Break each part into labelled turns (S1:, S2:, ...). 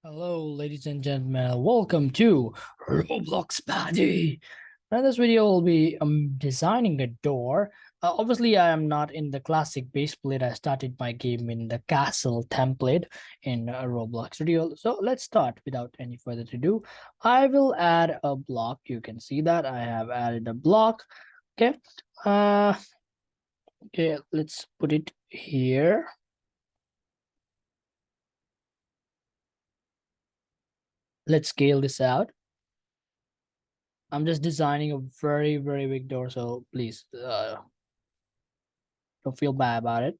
S1: Hello, ladies and gentlemen. Welcome to Roblox Party. Now, this video will be designing a door. Obviously, I am not in the classic base plate. I started my game in the castle template in Roblox Studio. So let's start without any further ado. I will add a block. You can see that I have added a block. Okay. Okay. Let's put it here. Let's scale this out. I'm just designing a very, very big door, so please don't feel bad about it.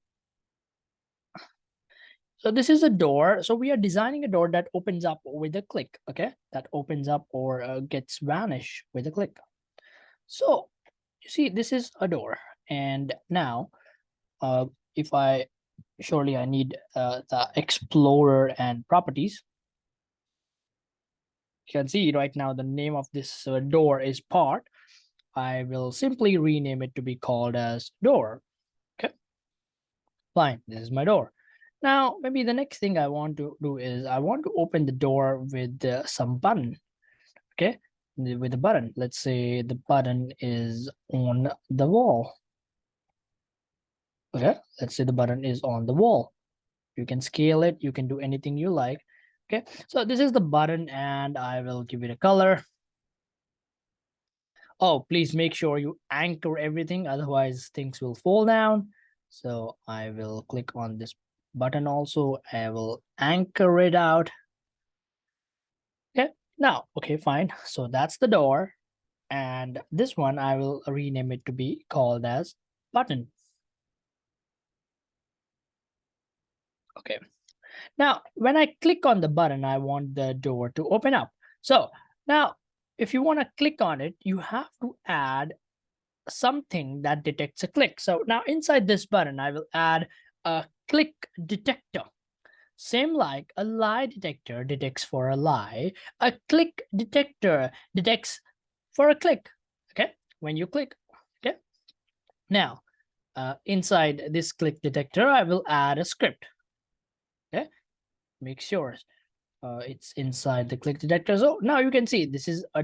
S1: So this is a door. So we are designing a door that opens up with a click, okay? That opens up or gets vanish with a click. So you see, this is a door. And now, uh, if I, surely I need the explorer and properties. You can see right now the name of this door is part. I will simply rename it to be called as door. Okay, fine. This is my door. Now, maybe the next thing I want to do is I want to open the door with some button. Okay, with a button. Let's say the button is on the wall. Okay, let's say the button is on the wall. You can scale it. You can do anything you like. Okay, so this is the button and I will give it a color. Oh, please make sure you anchor everything, otherwise things will fall down. So I will click on this button also. I will anchor it out. Okay, now, okay, fine. So that's the door. And this one, I will rename it to be called as button. Okay. Now, when I click on the button, I want the door to open up. So now, if you want to click on it, you have to add something that detects a click. So now inside this button, I will add a click detector. Same like a lie detector detects for a lie, a click detector detects for a click. Okay, when you click. Okay, now inside this click detector, I will add a script. Okay, make sure it's inside the click detector. So now you can see this is a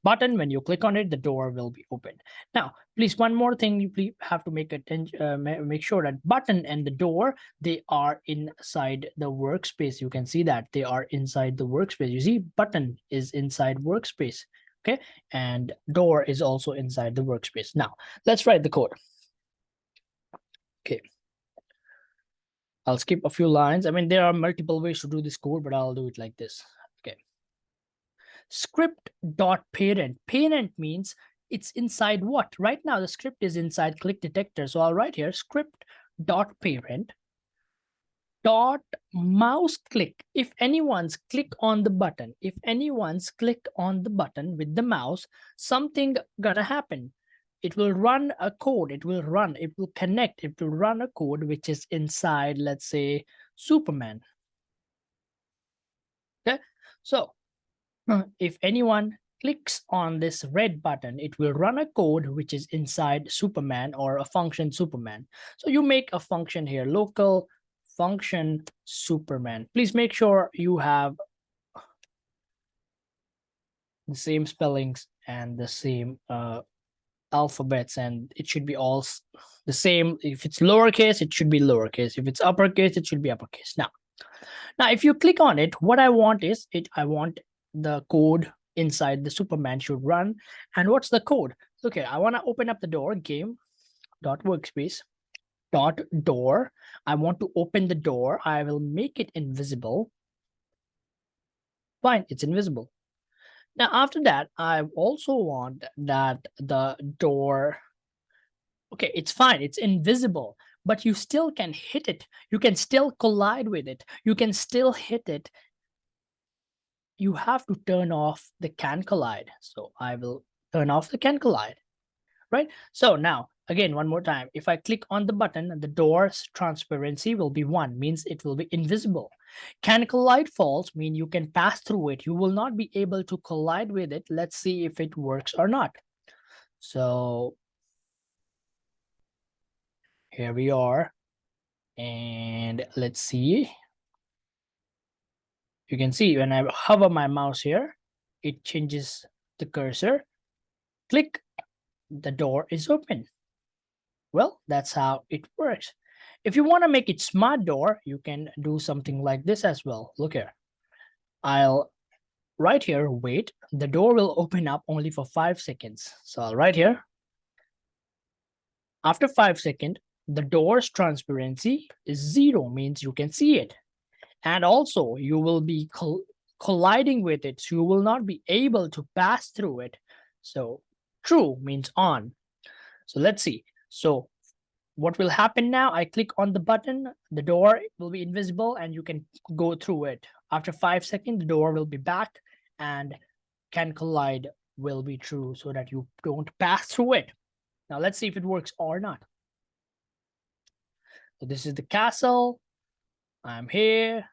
S1: button. When you click on it, the door will be opened. Now, please, one more thing, you please have to make attention, make sure that button and the door, they are inside the workspace. You can see that they are inside the workspace. You see, button is inside workspace. Okay, and door is also inside the workspace. Now, let's write the code. Okay, I'll skip a few lines. I mean, there are multiple ways to do this code, but I'll do it like this. Okay. Script dot parent. Parent means it's inside what? Right now, the script is inside click detector. So I'll write here script dot parent dot mouse click. If anyone's click on the button, if anyone's click on the button with the mouse, something gonna happen. It will run a code. It will connect. It will run a code which is inside, let's say, Superman. Okay, so if anyone clicks on this red button, it will run a code which is inside Superman or a function Superman. So you make a function here, local function Superman. Please make sure you have the same spellings and the same alphabets, and it should be all the same. If it's lowercase, it should be lowercase. If it's uppercase, it should be uppercase. Now, if you click on it, what I want is I want the code inside the Superman should run. And what's the code? Okay, I want to open up the door, game dot workspace dot door. I want to open the door. I will make it invisible. Fine, it's invisible. Now, after that, I also want that the door, okay, it's fine, it's invisible, but you still can hit it. You can still collide with it. You can still hit it. You have to turn off the can collide. So I will turn off the can collide, right? So now, again, one more time, if I click on the button, the door's transparency will be 1, means it will be invisible. Can collide false mean you can pass through it. You will not be able to collide with it. Let's see if it works or not. So here we are. And let's see You can see when I hover my mouse here, it changes the cursor. Click, the door is open. Well, that's how it works. If you want to make it smart door, you can do something like this as well. Look here. I'll right here, wait. The door will open up only for 5 seconds. So I'll write here. After 5 seconds, the door's transparency is 0, means you can see it. And also you will be colliding with it. So you will not be able to pass through it. So true means on. So let's see. So what will happen now? I click on the button, the door will be invisible and you can go through it. After 5 seconds, the door will be back and can collide will be true so that you don't pass through it. Now let's see if it works or not. So this is the castle. I'm here.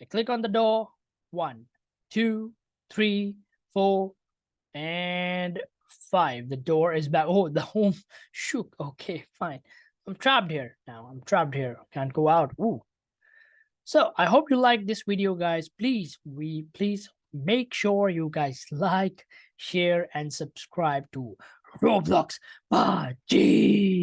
S1: I click on the door. 1, 2, 3, 4, and 5. The door is back. Oh, the home shook. Okay, fine. I'm trapped here now. I'm trapped here. Can't go out. Ooh. So I hope you like this video, guys. Please make sure you guys like, share, and subscribe to Roblox Party.